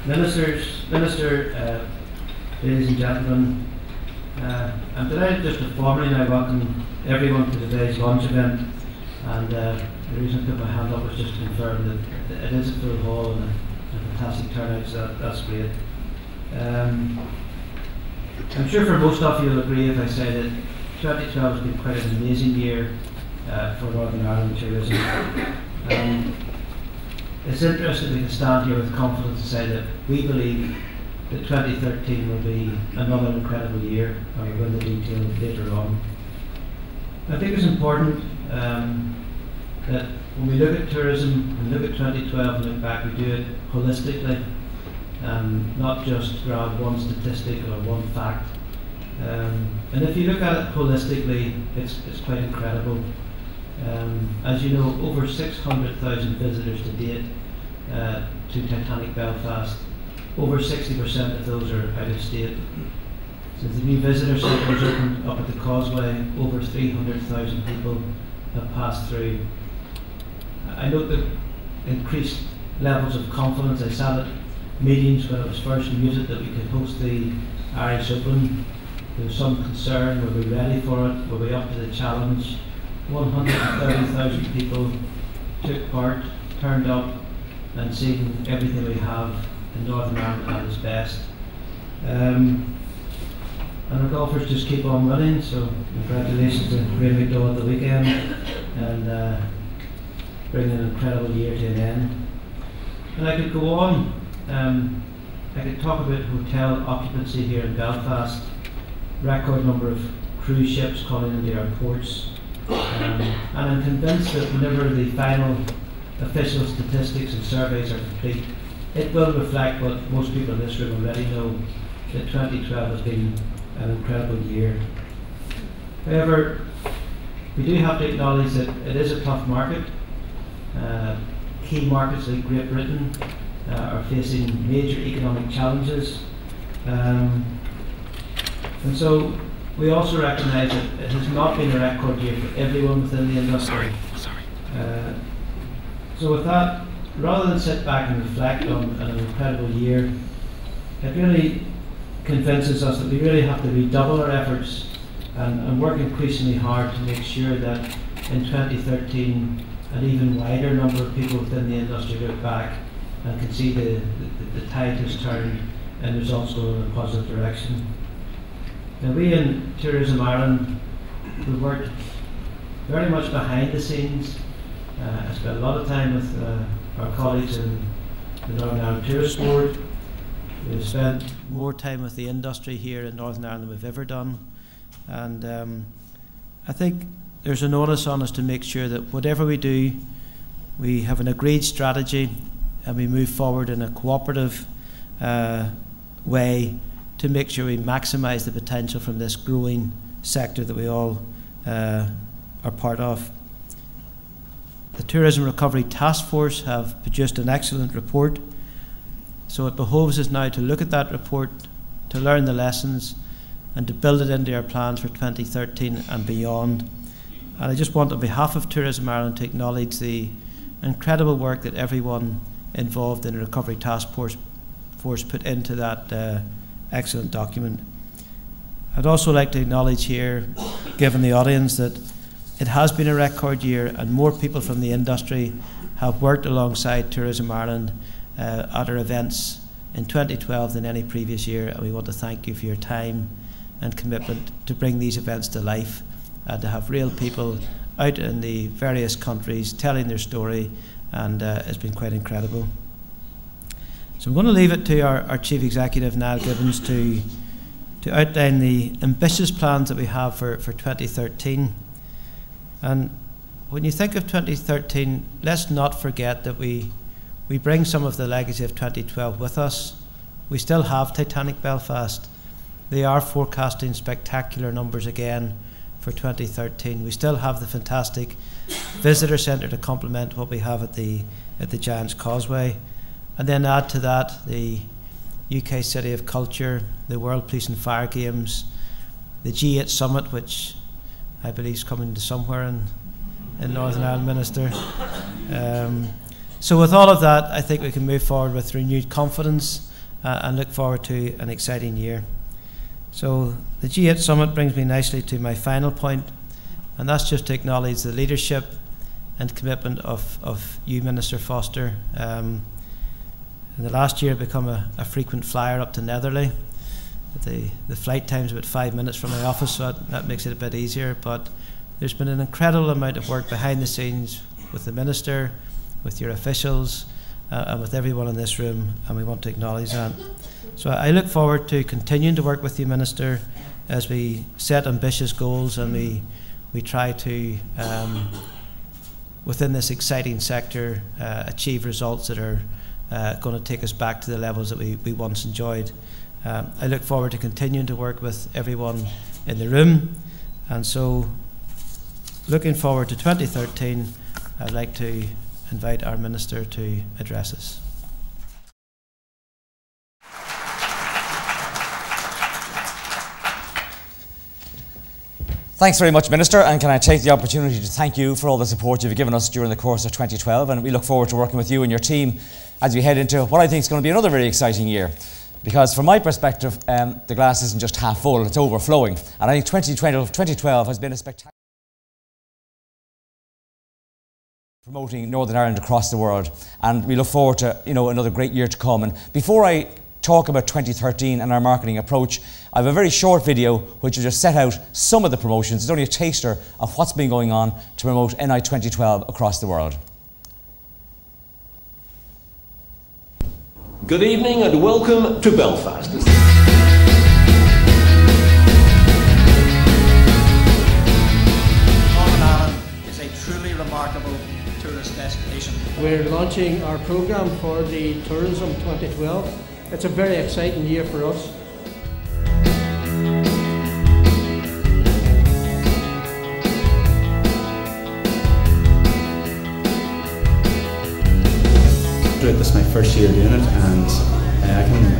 Minister, ladies and gentlemen, I'm delighted just to formally now welcome everyone to today's launch event. And the reason I put my hand up was just to confirm that it is a full hall and a fantastic turnout, so that's great. I'm sure for most of you will agree if I say that 2012 has been quite an amazing year for Northern Ireland tourism. It's interesting we can stand here with confidence to say that we believe that 2013 will be another incredible year, and we'll go into detail later on. I think it's important that when we look at tourism and look at 2012 and look back, we do it holistically, not just grab one statistic or one fact. And if you look at it holistically, it's quite incredible. As you know, over 600,000 visitors to date to Titanic Belfast. Over 60% of those are out of state. Since the new visitor centre was opened up at the Causeway, over 300,000 people have passed through. I note the increased levels of confidence. I sat at meetings when it was first mooted that we could host the Irish Open. There was some concern, were we ready for it, were we up to the challenge? 130,000 people took part, turned up and seen everything we have in Northern Ireland at its best. And our golfers just keep on running, so congratulations to Ray McDowell at the weekend and bringing an incredible year to an end. And I could go on, I could talk about hotel occupancy here in Belfast, record number of cruise ships calling into our ports. And I'm convinced that whenever the final official statistics and surveys are complete, it will reflect what most people in this room already know, that 2012 has been an incredible year. However, we do have to acknowledge that it is a tough market. Key markets like Great Britain are facing major economic challenges. And so we also recognise that it has not been a record year for everyone within the industry. Sorry. So with that, rather than sit back and reflect on an incredible year, it really convinces us that we really have to redouble our efforts and work increasingly hard to make sure that in 2013 an even wider number of people within the industry look back and can see the tide has turned and results go in a positive direction. Now we in Tourism Ireland, we worked very much behind the scenes. I spent a lot of time with our colleagues in the Northern Ireland Tourist Board. We've spent more time with the industry here in Northern Ireland than we've ever done. And I think there's an onus on us to make sure that whatever we do, we have an agreed strategy and we move forward in a cooperative way to make sure we maximise the potential from this growing sector that we all are part of. The Tourism Recovery Task Force have produced an excellent report, so it behoves us now to look at that report, to learn the lessons and to build it into our plans for 2013 and beyond. And I just want on behalf of Tourism Ireland to acknowledge the incredible work that everyone involved in the Recovery Task Force put into that excellent document. I'd also like to acknowledge here, given the audience, that it has been a record year and more people from the industry have worked alongside Tourism Ireland at our events in 2012 than any previous year, and we want to thank you for your time and commitment to bring these events to life and to have real people out in the various countries telling their story, and it's been quite incredible. So I'm going to leave it to our Chief Executive, Niall Gibbons, to outline the ambitious plans that we have for 2013. And when you think of 2013, let's not forget that we bring some of the legacy of 2012 with us. We still have Titanic Belfast. They are forecasting spectacular numbers again for 2013. We still have the fantastic visitor centre to complement what we have at the Giant's Causeway. And then add to that the UK City of Culture, the World Police and Fire Games, the G8 Summit, which I believe is coming to somewhere in Northern Ireland, Minister. So with all of that, I think we can move forward with renewed confidence and look forward to an exciting year. So the G8 Summit brings me nicely to my final point, and that's just to acknowledge the leadership and commitment of you, Minister Foster. In the last year I've become a frequent flyer up to Netherley. The flight time's about 5 minutes from my office, so that makes it a bit easier, but there's been an incredible amount of work behind the scenes with the Minister, with your officials, and with everyone in this room, and we want to acknowledge that. So I look forward to continuing to work with you, Minister, as we set ambitious goals and we try to, within this exciting sector, achieve results that are going to take us back to the levels that we once enjoyed. I look forward to continuing to work with everyone in the room, and so looking forward to 2013, I'd like to invite our Minister to address us. Thanks very much, Minister, and can I take the opportunity to thank you for all the support you've given us during the course of 2012, and we look forward to working with you and your team as we head into what I think is going to be another very exciting year. Because from my perspective, the glass isn't just half full, it's overflowing. And I think 2012 has been a spectacular promoting Northern Ireland across the world, and we look forward to another great year to come. And before I talk about 2013 and our marketing approach, I have a very short video which will just set out some of the promotions. It's only a taster of what's been going on to promote NI 2012 across the world. Good evening and welcome to Belfast. Northern Ireland is a truly remarkable tourist destination. We're launching our programme for the Tourism 2012. It's a very exciting year for us. This is my first year doing it, and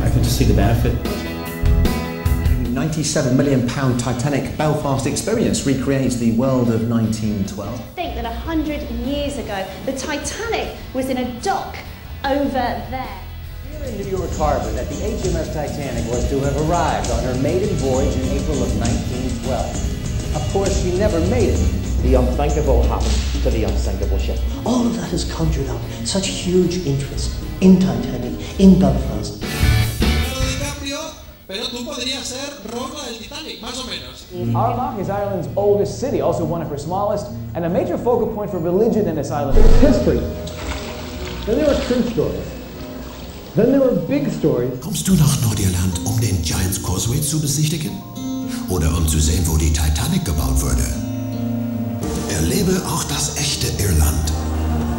I can just see the benefit. £97 million Titanic Belfast experience recreates the world of 1912. Think that 100 years ago, the Titanic was in a dock over there. Here in New York Harbor, that the HMS Titanic was to have arrived on her maiden voyage in April of 1912. Of course, she never made it. The unthinkable happened to the unsinkable ship. All of that has conjured up such huge interest in Titanic, in Belfast. Armagh is Ireland's oldest city, also one of her smallest, and a major focal point for religion in this island. There's history. Then there were true stories. Then there were big stories. Kommst du nach Nordirland, den Giant's Causeway zu besichtigen? Oder zu sehen, wo die Titanic gebaut wurde? Erlebe auch das echte Irland.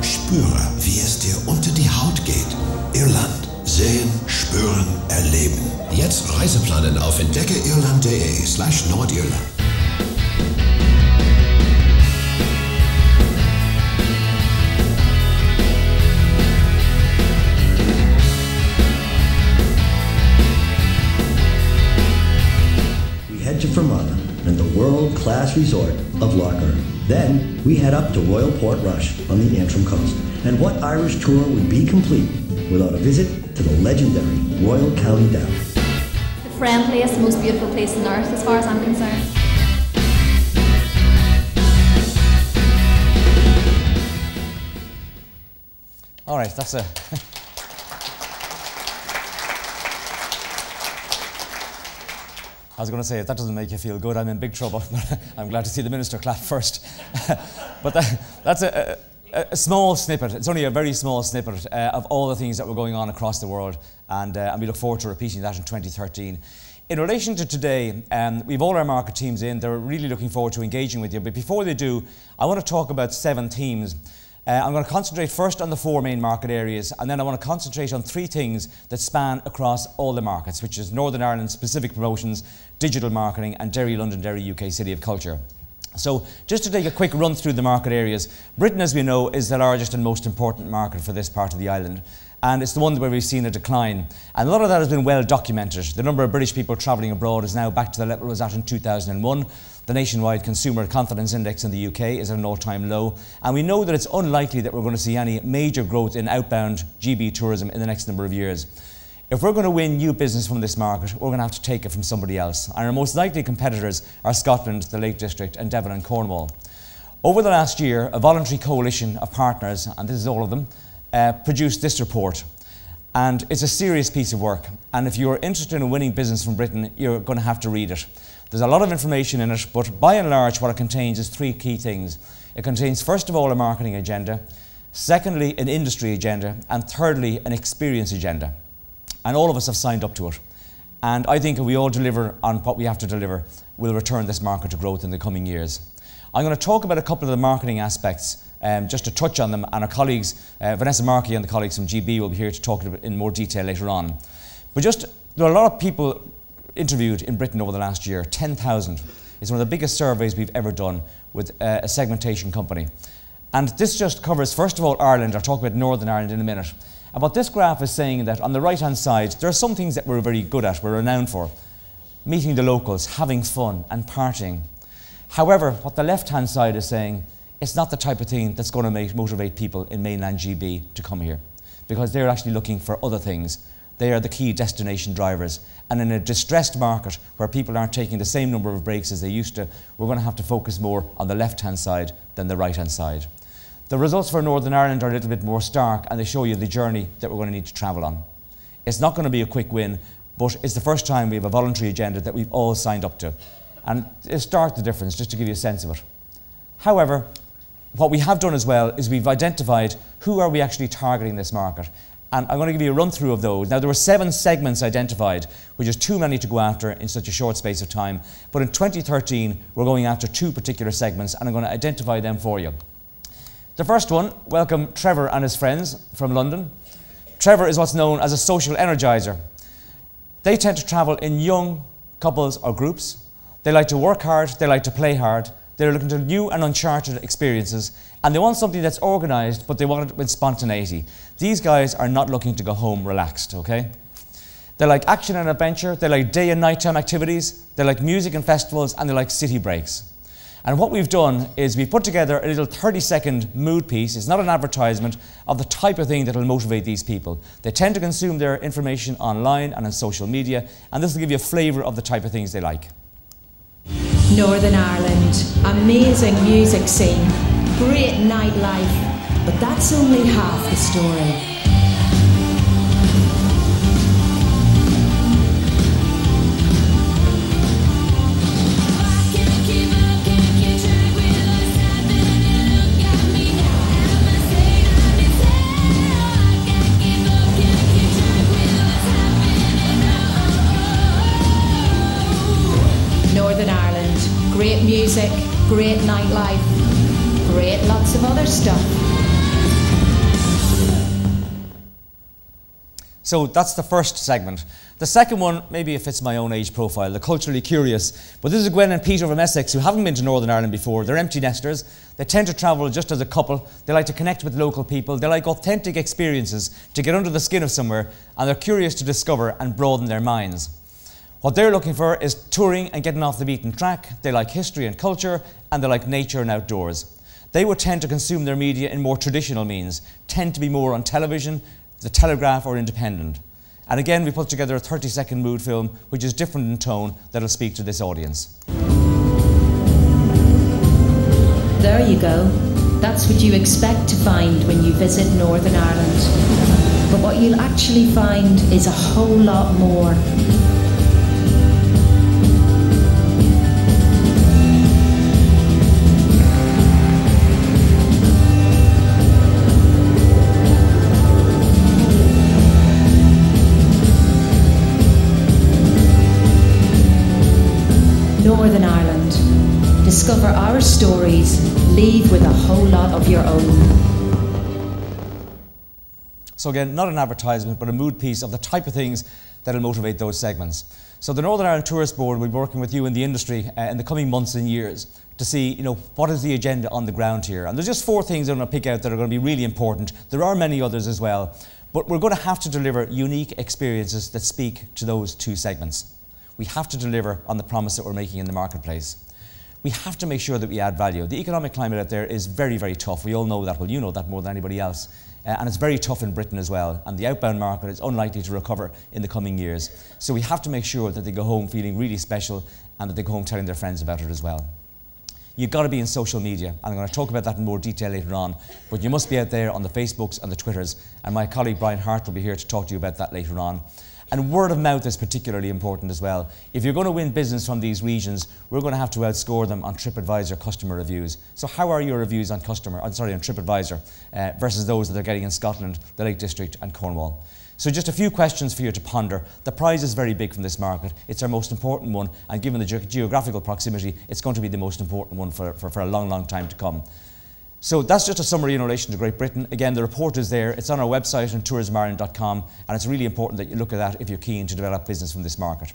Spüre, wie es dir unter die Haut geht. Irland. Sehen, spüren, erleben. Jetzt Reiseplanen auf entdeckeirland.de/Nordirland. We head to Fermanagh and the world-class resort of Lochar. Then we head up to Royal Portrush on the Antrim coast. And what Irish tour would be complete without a visit to the legendary Royal County Down? The friendliest, most beautiful place on earth as far as I'm concerned. All right, that's a... I was going to say, if that doesn't make you feel good, I'm in big trouble. I'm glad to see the Minister clap first. But that's a small snippet. It's only a very small snippet of all the things that were going on across the world, and we look forward to repeating that in 2013. In relation to today, we've all our market teams in. They're really looking forward to engaging with you. But before they do, I want to talk about 7 themes. I'm going to concentrate first on the 4 main market areas, and then I want to concentrate on 3 things that span across all the markets, which is Northern Ireland specific promotions, digital marketing, and Derry London, Derry UK City of Culture. So just to take a quick run through the market areas, Britain, as we know, is the largest and most important market for this part of the island. And it's the one where we've seen a decline. And a lot of that has been well documented. The number of British people travelling abroad is now back to the level it was at in 2001. The nationwide consumer confidence index in the UK is at an all-time low. And we know that it's unlikely that we're going to see any major growth in outbound GB tourism in the next number of years. If we're going to win new business from this market, we're going to have to take it from somebody else. And our most likely competitors are Scotland, the Lake District, and Devon and Cornwall. Over the last year, a voluntary coalition of partners, and this is all of them, produced this report. And it's a serious piece of work. And if you're interested in winning business from Britain, you're going to have to read it. There's a lot of information in it, but by and large, what it contains is three key things. It contains, first of all, a marketing agenda, secondly, an industry agenda, and thirdly, an experience agenda. And all of us have signed up to it. And I think if we all deliver on what we have to deliver, we'll return this market to growth in the coming years. I'm going to talk about a couple of the marketing aspects, just to touch on them, and our colleagues, Vanessa Markey and the colleagues from GB will be here to talk in more detail later on. But there are a lot of people interviewed in Britain over the last year, 10,000. It's one of the biggest surveys we've ever done with a segmentation company. And this just covers, first of all, Ireland. I'll talk about Northern Ireland in a minute. And what this graph is saying that on the right-hand side, there are some things that we're very good at, we're renowned for. Meeting the locals, having fun and partying. However, what the left-hand side is saying, it's not the type of thing that's going to motivate people in mainland GB to come here, because they're actually looking for other things. They are the key destination drivers. And in a distressed market where people aren't taking the same number of breaks as they used to, we're going to have to focus more on the left-hand side than the right-hand side. The results for Northern Ireland are a little bit more stark, and they show you the journey that we're going to need to travel on. It's not going to be a quick win, but it's the first time we have a voluntary agenda that we've all signed up to. And it'll start the difference, just to give you a sense of it. However, what we have done as well is we've identified who are we actually targeting this market. And I'm going to give you a run through of those. Now, there were 7 segments identified, which is too many to go after in such a short space of time. But in 2013, we're going after 2 particular segments, and I'm going to identify them for you. The first one, welcome Trevor and his friends from London. Trevor is what's known as a social energizer. They tend to travel in young couples or groups. They like to work hard, they like to play hard. They're looking to new and uncharted experiences, and they want something that's organised, but they want it with spontaneity. These guys are not looking to go home relaxed, okay? They like action and adventure, they like day and nighttime activities, they like music and festivals, and they like city breaks. And what we've done is we've put together a little 30-second mood piece. It's not an advertisement of the type of thing that will motivate these people. They tend to consume their information online and on social media, and this will give you a flavour of the type of things they like. Northern Ireland, amazing music scene, great nightlife, but that's only half the story. Northern Ireland, great music, great nightlife, great lots of other stuff. So that's the first segment. The second one, maybe it fits my own age profile, the culturally curious. But this is Gwen and Peter from Essex, who haven't been to Northern Ireland before. They're empty nesters. They tend to travel just as a couple. They like to connect with local people. They like authentic experiences, to get under the skin of somewhere, and they're curious to discover and broaden their minds. What they're looking for is touring and getting off the beaten track. They like history and culture, and they like nature and outdoors. They would tend to consume their media in more traditional means, tend to be more on television, the Telegraph or Independent. And again, we put together a 30-second mood film, which is different in tone, that'll speak to this audience. There you go. That's what you expect to find when you visit Northern Ireland. But what you'll actually find is a whole lot more. Northern Ireland. Discover our stories, leave with a whole lot of your own. So again, not an advertisement, but a mood piece of the type of things that will motivate those segments. So the Northern Ireland Tourist Board will be working with you in the industry in the coming months and years to see, what is the agenda on the ground here. And there's just 4 things I'm going to pick out that are going to be really important. There are many others as well, but we're going to have to deliver unique experiences that speak to those 2 segments. We have to deliver on the promise that we're making in the marketplace. We have to make sure that we add value. The economic climate out there is very, very tough. We all know that. Well, you know that more than anybody else. and it's very tough in Britain as well, and the outbound market is unlikely to recover in the coming years. So we have to make sure that they go home feeling really special and that they go home telling their friends about it as well. You've got to be in social media, and I'm going to talk about that in more detail later on, but you must be out there on the Facebooks and the Twitters, and my colleague Brian Hart will be here to talk to you about that later on. And word of mouth is particularly important as well. If you're going to win business from these regions, we're going to have to outscore them on TripAdvisor customer reviews. So how are your reviews on TripAdvisor versus those that they're getting in Scotland, the Lake District and Cornwall? So just a few questions for you to ponder. The prize is very big from this market. It's our most important one, and given the geographical proximity, it's going to be the most important one for a long, long time to come. So that's just a summary in relation to Great Britain. Again, the report is there. It's on our website on tourismireland.com, and it's really important that you look at that if you're keen to develop business from this market.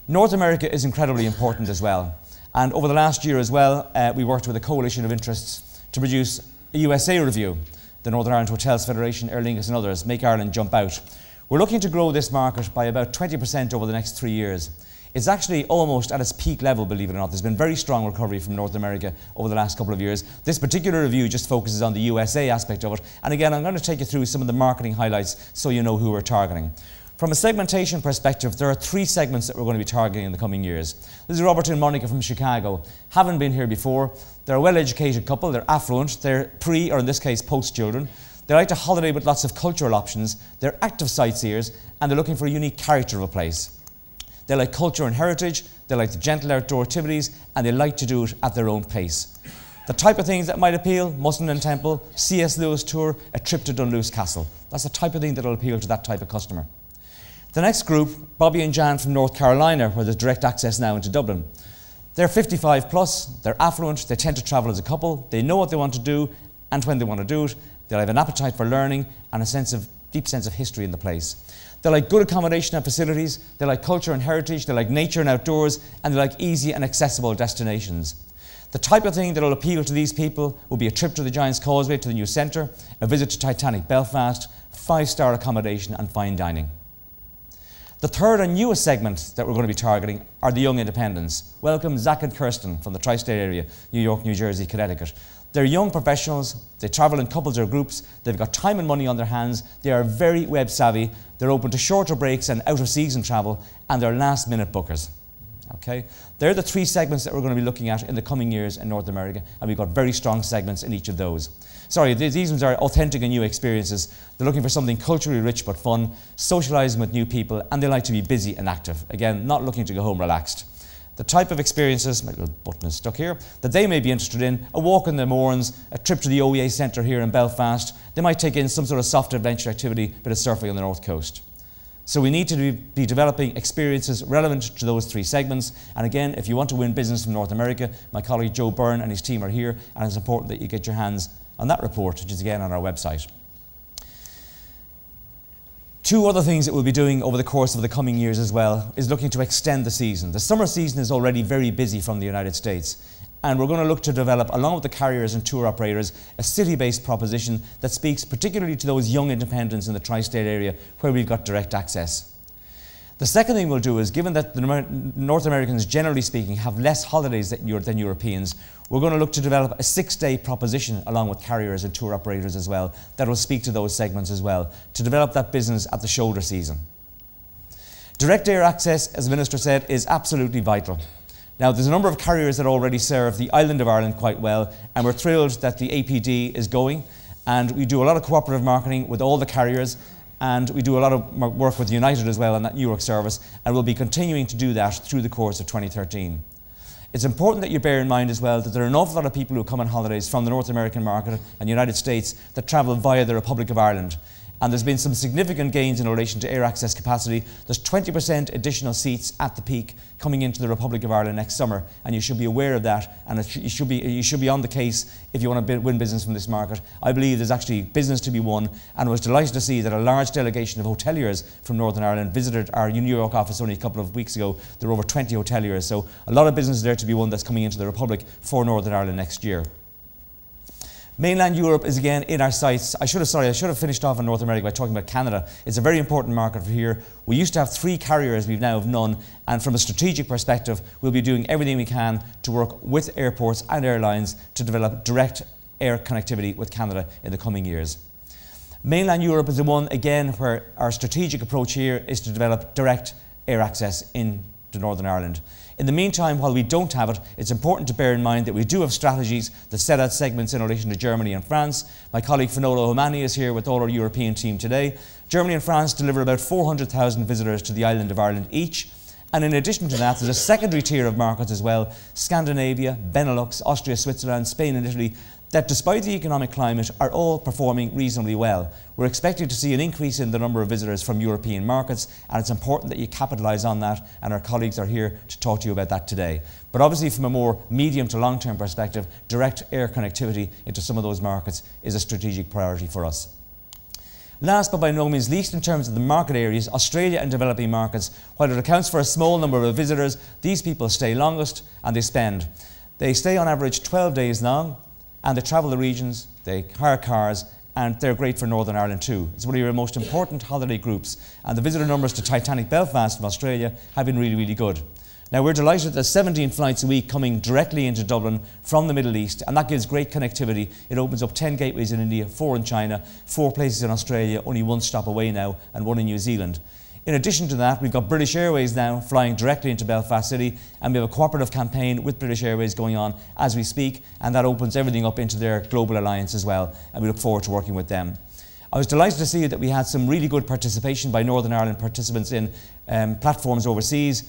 North America is incredibly important as well. And over the last year as well, we worked with a coalition of interests to produce a USA review. The Northern Ireland Hotels Federation, Aer Lingus and others, Make Ireland Jump Out. We're looking to grow this market by about 20% over the next 3 years. It's actually almost at its peak level, believe it or not. There's been very strong recovery from North America over the last couple of years. This particular review just focuses on the USA aspect of it. And again, I'm going to take you through some of the marketing highlights so you know who we're targeting. From a segmentation perspective, there are 3 segments that we're going to be targeting in the coming years. This is Robert and Monica from Chicago. Haven't been here before. They're a well-educated couple. They're affluent. They're pre, or in this case, post-children. They like to holiday with lots of cultural options. They're active sightseers, and they're looking for a unique character of a place. They like culture and heritage, they like the gentle outdoor activities, and they like to do it at their own pace. The type of things that might appeal: Musselman Temple, C.S. Lewis tour, a trip to Dunluce Castle. That's the type of thing that will appeal to that type of customer. The next group, Bobby and Jan from North Carolina, where there's direct access now into Dublin. They're 55 plus, they're affluent, they tend to travel as a couple, they know what they want to do and when they want to do it, they'll have an appetite for learning and a deep sense of history in the place. They like good accommodation and facilities, they like culture and heritage, they like nature and outdoors, and they like easy and accessible destinations. The type of thing that will appeal to these people will be a trip to the Giant's Causeway, to the new centre, a visit to Titanic Belfast, 5-star accommodation and fine dining. The third and newest segment that we're going to be targeting are the young independents. Welcome Zach and Kirsten from the tri-state area, New York, New Jersey, Connecticut. They're young professionals, they travel in couples or groups, they've got time and money on their hands, they are very web savvy, they're open to shorter breaks and out of season travel, and they're last minute bookers. Okay? They're the 3 segments that we're going to be looking at in the coming years in North America, and we've got very strong segments in each of those. Sorry, these ones are authentic and new experiences. They're looking for something culturally rich but fun, socialising with new people, and they like to be busy and active. Again, not looking to go home relaxed. The type of experiences, my little button is stuck here, that they may be interested in: a walk in the Mourns, a trip to the OEA Centre here in Belfast. They might take in some sort of soft adventure activity, bit of surfing on the North Coast. So we need to be developing experiences relevant to those 3 segments. And again, if you want to win business from North America, my colleague Joe Byrne and his team are here, and it's important that you get your hands on that report, which is again on our website. 2 other things that we'll be doing over the course of the coming years as well is looking to extend the season. The summer season is already very busy from the United States, and we're going to look to develop, along with the carriers and tour operators, a city-based proposition that speaks particularly to those young independents in the tri-state area where we've got direct access. The second thing we'll do is, given that the North Americans, generally speaking, have less holidays than Europeans, we're going to look to develop a 6-day proposition along with carriers and tour operators as well that will speak to those segments as well, to develop that business at the shoulder season. Direct air access, as the Minister said, is absolutely vital. Now, there's a number of carriers that already serve the island of Ireland quite well, and we're thrilled that the APD is going, and we do a lot of cooperative marketing with all the carriers, and we do a lot of work with United as well on that New York service, and we'll be continuing to do that through the course of 2013. It's important that you bear in mind as well that there are an awful lot of people who come on holidays from the North American market and United States that travel via the Republic of Ireland. And there's been some significant gains in relation to air access capacity. There's 20% additional seats at the peak coming into the Republic of Ireland next summer, and you should be aware of that, and you should be on the case if you want to win business from this market. I believe there's actually business to be won, and I was delighted to see that a large delegation of hoteliers from Northern Ireland visited our New York office only a couple of weeks ago. There were over 20 hoteliers, so a lot of business there to be won that's coming into the Republic for Northern Ireland next year. Mainland Europe is again in our sights. I should have finished off in North America by talking about Canada. It's a very important market for here. We used to have 3 carriers, we've now have none, and from a strategic perspective, we'll be doing everything we can to work with airports and airlines to develop direct air connectivity with Canada in the coming years. Mainland Europe is the one, again, where our strategic approach here is to develop direct air access into Northern Ireland. In the meantime, while we don't have it, it's important to bear in mind that we do have strategies that set out segments in relation to Germany and France. My colleague Finola O'Mahony is here with all our European team today. Germany and France deliver about 400,000 visitors to the island of Ireland each. And in addition to that, there's a secondary tier of markets as well, Scandinavia, Benelux, Austria, Switzerland, Spain and Italy, that despite the economic climate are all performing reasonably well. We're expecting to see an increase in the number of visitors from European markets, and it's important that you capitalise on that, and our colleagues are here to talk to you about that today. But obviously from a more medium to long-term perspective, direct air connectivity into some of those markets is a strategic priority for us. Last but by no means least, in terms of the market areas, Australia and developing markets, while it accounts for a small number of visitors, these people stay longest and they spend. They stay on average 12 days long, and they travel the regions, they hire cars, and they're great for Northern Ireland too. It's one of your most important holiday groups, and the visitor numbers to Titanic Belfast from Australia have been really, really good. Now we're delighted that there's 17 flights a week coming directly into Dublin from the Middle East, and that gives great connectivity. It opens up 10 gateways in India, 4 in China, 4 places in Australia, only 1 stop away now, and 1 in New Zealand. In addition to that, we've got British Airways now flying directly into Belfast City, and we have a cooperative campaign with British Airways going on as we speak, and that opens everything up into their global alliance as well, and we look forward to working with them. I was delighted to see that we had some really good participation by Northern Ireland participants in platforms overseas.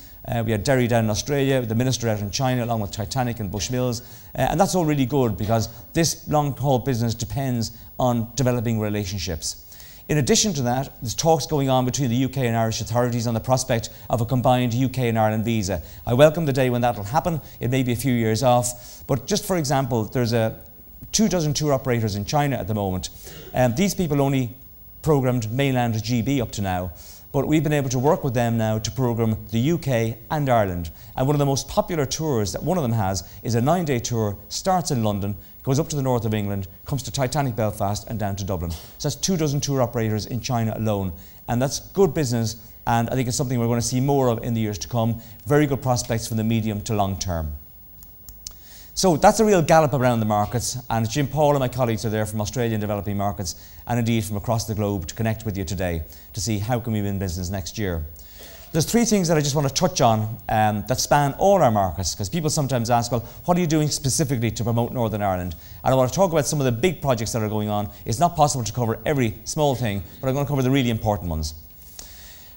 We had Derry down in Australia, the Minister out in China, along with Titanic and Bushmills, and that's all really good because this long-haul business depends on developing relationships. In addition to that, there's talks going on between the UK and Irish authorities on the prospect of a combined UK and Ireland visa. I welcome the day when that will happen. It may be a few years off, but just for example, there's 24 tour operators in China at the moment. These people only programmed mainland GB up to now, but we've been able to work with them now to program the UK and Ireland. And one of the most popular tours that one of them has is a 9-day tour, starts in London, goes up to the north of England, comes to Titanic Belfast and down to Dublin. So that's 24 tour operators in China alone. And that's good business, and I think it's something we're going to see more of in the years to come. Very good prospects from the medium to long term. So that's a real gallop around the markets, and Jim Paul and my colleagues are there from Australian developing markets and indeed from across the globe to connect with you today to see how can we win business next year. There's 3 things that I just want to touch on that span all our markets, because people sometimes ask, well, what are you doing specifically to promote Northern Ireland? And I want to talk about some of the big projects that are going on. It's not possible to cover every small thing, but I'm going to cover the really important ones.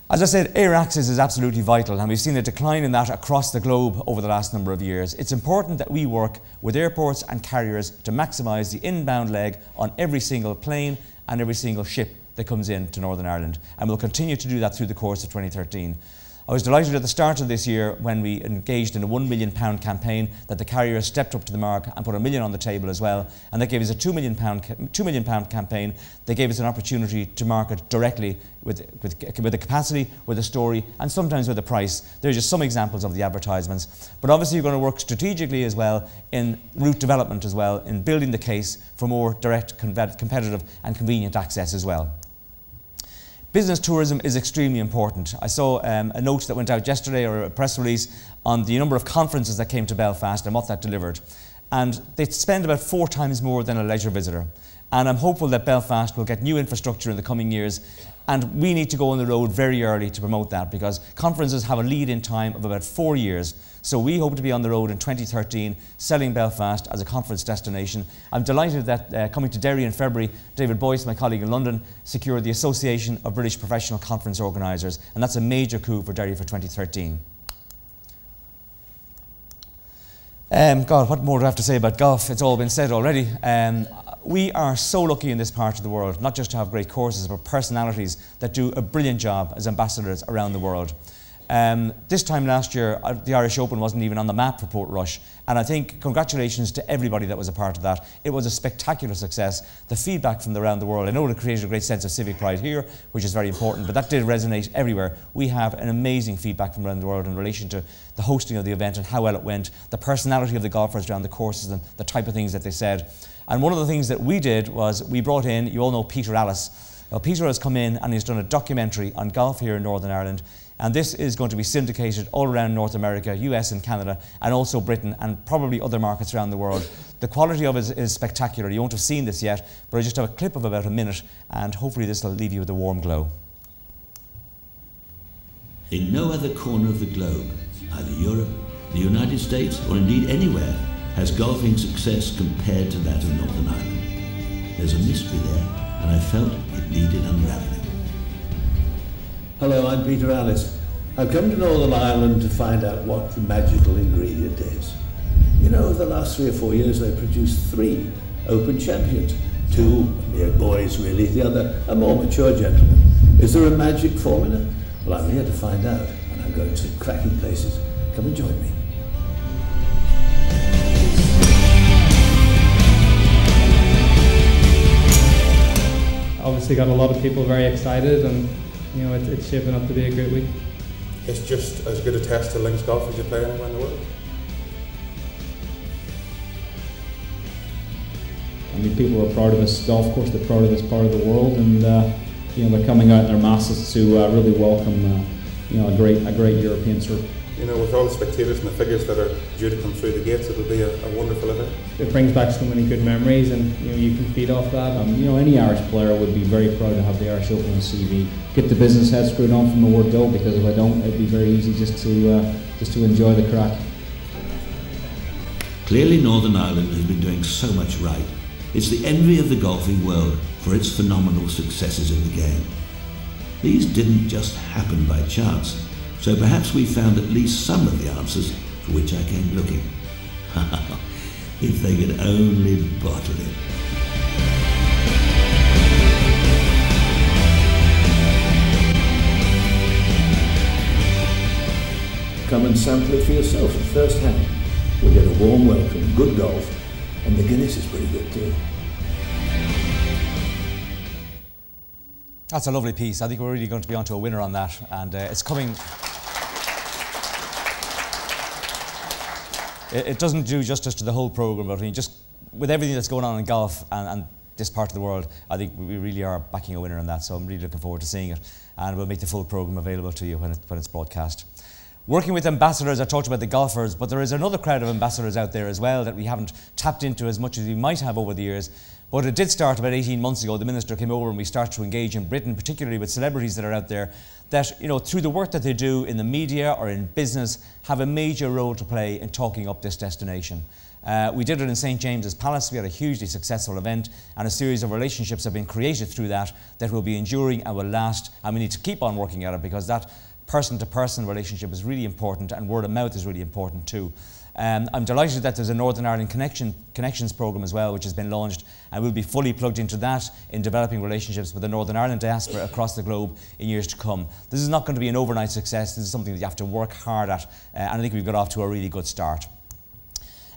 As I said, air access is absolutely vital, and we've seen a decline in that across the globe over the last number of years. It's important that we work with airports and carriers to maximise the inbound leg on every single plane and every single ship that comes in to Northern Ireland, and we'll continue to do that through the course of 2013. I was delighted at the start of this year when we engaged in a £1 million campaign that the carriers stepped up to the mark and put £1 million on the table as well, and that gave us a £2 million campaign. They gave us an opportunity to market directly with the capacity, with a story, and sometimes with a price. They're just some examples of the advertisements. But obviously you're going to work strategically as well in route development as well, in building the case for more direct, competitive and convenient access as well. Business tourism is extremely important. I saw a note that went out yesterday, or a press release, on the number of conferences that came to Belfast and what that delivered. And they spend about 4 times more than a leisure visitor. And I'm hopeful that Belfast will get new infrastructure in the coming years, and we need to go on the road very early to promote that, because conferences have a lead-in time of about 4 years. So we hope to be on the road in 2013, selling Belfast as a conference destination. I'm delighted that coming to Derry in February, David Boyce, my colleague in London, secured the Association of British Professional Conference Organisers, and that's a major coup for Derry for 2013. God, what more do I have to say about golf? It's all been said already. We are so lucky in this part of the world, not just to have great courses, but personalities that do a brilliant job as ambassadors around the world. This time last year, the Irish Open wasn't even on the map for Portrush, and I think congratulations to everybody that was a part of that. It was a spectacular success. The feedback from around the world, I know it created a great sense of civic pride here, which is very important, but that did resonate everywhere. We have an amazing feedback from around the world in relation to the hosting of the event and how well it went, the personality of the golfers around the courses and the type of things that they said. And one of the things that we did was we brought in, you all know Peter Allis. Well, Peter has come in and he's done a documentary on golf here in Northern Ireland. And this is going to be syndicated all around North America, US and Canada, and also Britain, and probably other markets around the world. The quality of it is spectacular. You won't have seen this yet, but I just have a clip of about a minute, and hopefully this will leave you with a warm glow. In no other corner of the globe, either Europe, the United States, or indeed anywhere, has golfing success compared to that of Northern Ireland. There's a mystery there, and I felt it needed unraveling. Hello, I'm Peter Alice. I've come to Northern Ireland to find out what the magical ingredient is. You know, over the last 3 or 4 years, they've produced 3 Open champions. 2 mere boys, really, the other a more mature gentleman. Is there a magic formula? Well, I'm here to find out, and I'm going to some cracking places. Come and join me. Obviously got a lot of people very excited, and you know it's shaping up to be a great week. It's just as good a test to links golf as you play anywhere in the world. I mean, people are proud of this golf course, they're proud of this part of the world, and you know, they're coming out in their masses to really welcome you know, a great European tour. You know, with all the spectators and the figures that are due to come through the gates, it'll be a wonderful event. It brings back so many good memories, and you know, you can feed off that. You know, any Irish player would be very proud to have the Irish Open on CV. Get the business head screwed on from the word go, because if I don't, it'd be very easy just to enjoy the crack. Clearly Northern Ireland has been doing so much right. It's the envy of the golfing world for its phenomenal successes in the game. These didn't just happen by chance, so perhaps we found at least some of the answers for which I came looking. If they could only bottle it. Come and sample it for yourself at first hand. We'll get a warm welcome, good golf, and the Guinness is pretty good too. That's a lovely piece. I think we're really going to be onto a winner on that, and it's coming. It doesn't do justice to the whole programme, but I mean, just with everything that's going on in golf and this part of the world, I think we really are backing a winner on that, so I'm really looking forward to seeing it, and we'll make the full programme available to you when it's broadcast. Working with ambassadors, I talked about the golfers, but there is another crowd of ambassadors out there as well that we haven't tapped into as much as we might have over the years. But it did start about 18 months ago. The Minister came over and we started to engage in Britain, particularly with celebrities that are out there that, you know, through the work that they do in the media or in business, have a major role to play in talking up this destination. We did it in St. James's Palace. We had a hugely successful event, and a series of relationships have been created through that will be enduring and will last, and we need to keep on working at it, because that person-to-person relationship is really important, and word of mouth is really important too. I'm delighted that there's a Northern Ireland Connections programme as well, which has been launched, and we'll be fully plugged into that in developing relationships with the Northern Ireland diaspora across the globe in years to come. This is not going to be an overnight success. This is something that you have to work hard at, and I think we've got off to a really good start.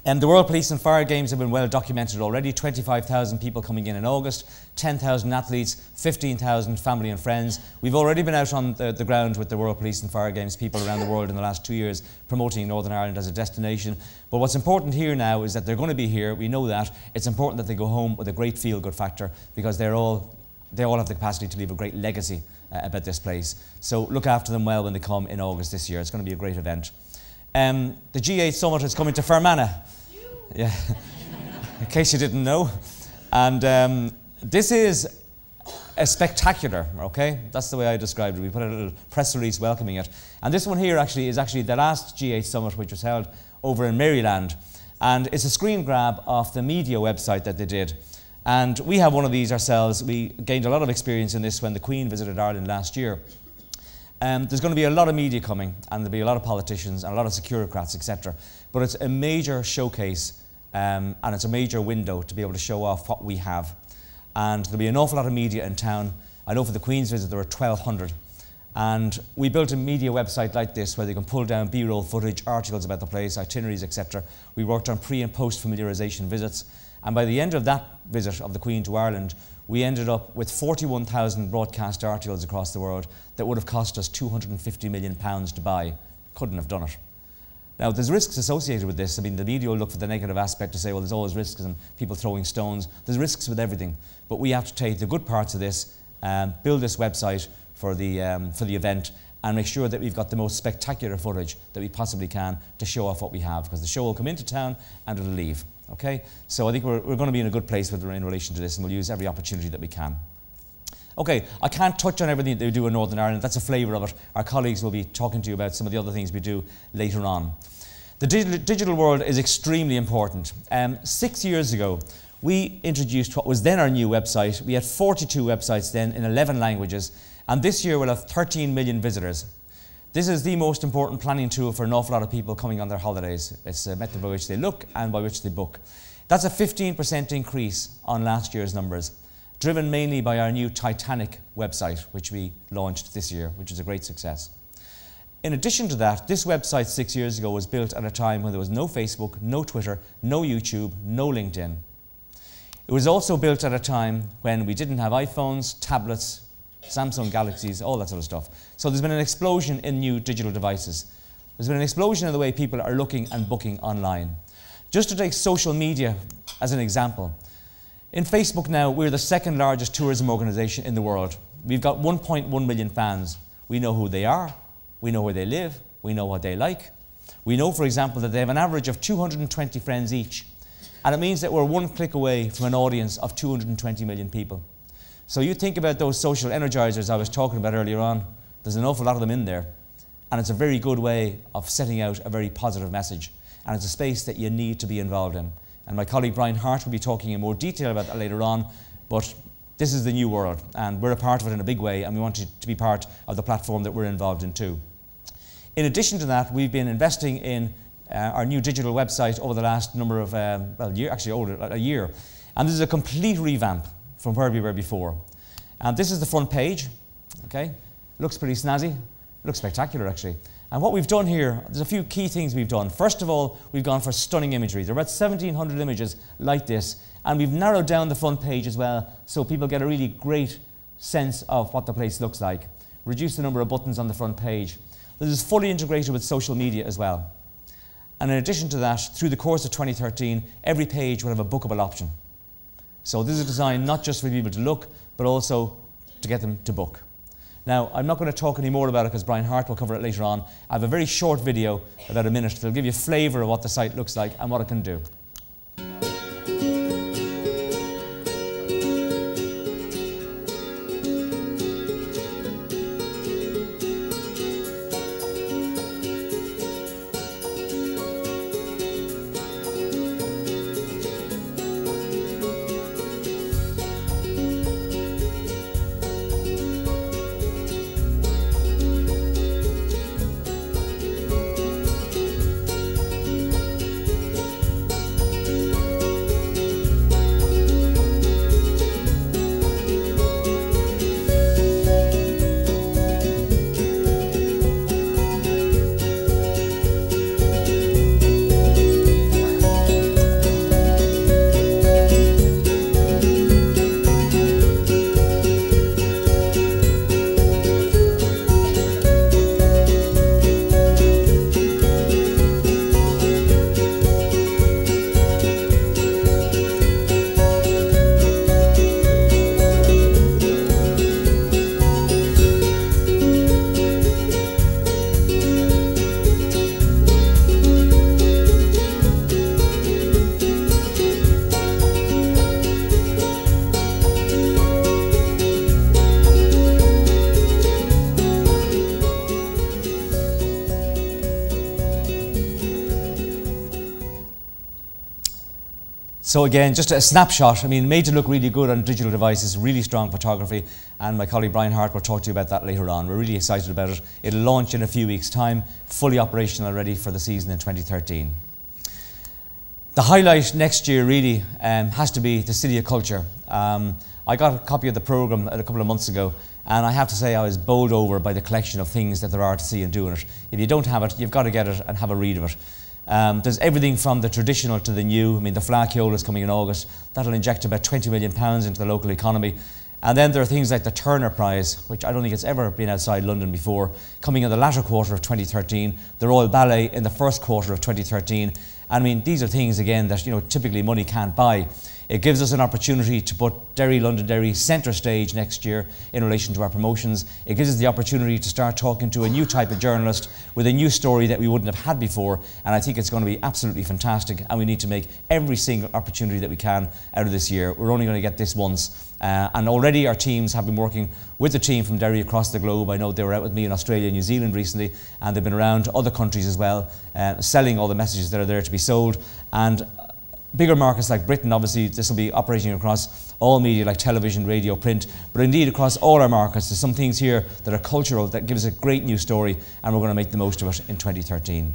The World Police and Fire Games have been well documented already. 25,000 people coming in August, 10,000 athletes, 15,000 family and friends. We've already been out on the ground with the World Police and Fire Games people around the world in the last 2 years, promoting Northern Ireland as a destination. But what's important here now is that they're going to be here. We know that. It's important that they go home with a great feel-good factor, because they all have the capacity to leave a great legacy about this place. So look after them well when they come in August this year. It's going to be a great event. The G8 Summit is coming to Fermanagh. Yeah, in case you didn't know. And this is a spectacular, okay? That's the way I described it. We put a little press release welcoming it. And this one here is actually the last G8 Summit, which was held over in Maryland. And it's a screen grab off the media website that they did. And we have one of these ourselves. We gained a lot of experience in this when the Queen visited Ireland last year. There's going to be a lot of media coming, and there'll be a lot of politicians and a lot of securocrats, etc. But it's a major showcase, and it's a major window to be able to show off what we have. And there'll be an awful lot of media in town. I know for the Queen's visit there were 1,200. And we built a media website like this where they can pull down B-roll footage, articles about the place, itineraries, etc. We worked on pre- and post-familiarisation visits. And by the end of that visit of the Queen to Ireland, we ended up with 41,000 broadcast articles across the world that would have cost us £250 million to buy. Couldn't have done it. Now, there's risks associated with this. I mean, the media will look for the negative aspect to say, well, there's always risks and people throwing stones. There's risks with everything. But we have to take the good parts of this, build this website for the event, and make sure that we've got the most spectacular footage that we possibly can to show off what we have, because the show will come into town and it'll leave. Okay? So I think we're going to be in a good place in relation to this, and we'll use every opportunity that we can. Okay, I can't touch on everything that we do in Northern Ireland. That's a flavour of it. Our colleagues will be talking to you about some of the other things we do later on. The digital world is extremely important. 6 years ago, we introduced what was then our new website. We had 42 websites then in 11 languages, and this year we'll have 13 million visitors. This is the most important planning tool for an awful lot of people coming on their holidays. It's a method by which they look and by which they book. That's a 15% increase on last year's numbers, driven mainly by our new Titanic website, which we launched this year, which is a great success. In addition to that, this website 6 years ago was built at a time when there was no Facebook, no Twitter, no YouTube, no LinkedIn. It was also built at a time when we didn't have iPhones, tablets, Samsung Galaxies, all that sort of stuff. So there's been an explosion in new digital devices. There's been an explosion in the way people are looking and booking online. Just to take social media as an example, in Facebook now, we're the second largest tourism organisation in the world. We've got 1.1 million fans. We know who they are, we know where they live, we know what they like. We know, for example, that they have an average of 220 friends each. And it means that we're one click away from an audience of 220 million people. So you think about those social energizers I was talking about earlier on, there's an awful lot of them in there. And it's a very good way of setting out a very positive message. And it's a space that you need to be involved in. And my colleague Brian Hart will be talking in more detail about that later on, but this is the new world, and we're a part of it in a big way, and we want to be part of the platform that we're involved in too. In addition to that, we've been investing in our new digital website over the last number of, over a year. And this is a complete revamp from where we were before. And this is the front page, okay? Looks pretty snazzy, looks spectacular actually. And what we've done here, there's a few key things we've done. First of all, we've gone for stunning imagery. There are about 1,700 images like this, and we've narrowed down the front page as well, so people get a really great sense of what the place looks like. Reduce the number of buttons on the front page. This is fully integrated with social media as well. And in addition to that, through the course of 2013, every page will have a bookable option. So this is designed not just for people to look, but also to get them to book. Now, I'm not going to talk any more about it because Brian Hart will cover it later on. I have a very short video, about a minute, that'll give you a flavour of what the site looks like and what it can do. So again, just a snapshot. I mean, made to look really good on digital devices, really strong photography, and my colleague Brian Hart will talk to you about that later on. We're really excited about it. It'll launch in a few weeks' time, fully operational already for the season in 2013. The highlight next year really has to be the City of Culture. I got a copy of the programme a couple of months ago, and I have to say I was bowled over by the collection of things that there are to see and do in it. If you don't have it, you've got to get it and have a read of it. There's everything from the traditional to the new. I mean, the Flacciol is coming in August. That'll inject about £20 million into the local economy. And then there are things like the Turner Prize, which I don't think it's ever been outside London before, coming in the latter quarter of 2013, the Royal Ballet in the first quarter of 2013, I mean, these are things, again, that typically money can't buy. It gives us an opportunity to put Derry, Londonderry centre stage next year in relation to our promotions. It gives us the opportunity to start talking to a new type of journalist with a new story that we wouldn't have had before, and I think it's going to be absolutely fantastic, and we need to make every single opportunity that we can out of this year. We're only going to get this once. And already our teams have been working with the team from Derry across the globe. I know they were out with me in Australia and New Zealand recently, and they've been around other countries as well, selling all the messages that are there to be sold. And bigger markets like Britain, obviously this will be operating across all media like television, radio, print, but indeed across all our markets. There's some things here that are cultural that give us a great new story, and we're going to make the most of it in 2013.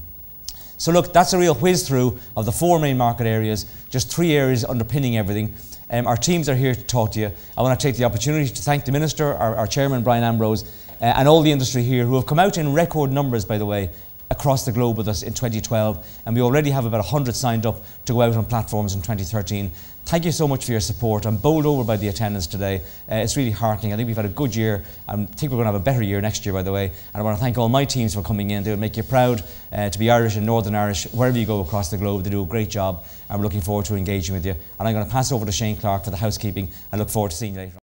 So look, that's a real whiz through of the 4 main market areas, just 3 areas underpinning everything. Our teams are here to talk to you. I want to take the opportunity to thank the Minister, our Chairman Brian Ambrose, and all the industry here who have come out in record numbers, by the way, across the globe with us in 2012, and we already have about 100 signed up to go out on platforms in 2013. Thank you so much for your support. I'm bowled over by the attendance today. It's really heartening. I think we've had a good year. I think we're going to have a better year next year, by the way. And I want to thank all my teams for coming in. They will make you proud to be Irish and Northern Irish, wherever you go across the globe. They do a great job, and we're looking forward to engaging with you. And I'm going to pass over to Shane Clark for the housekeeping. I look forward to seeing you later on.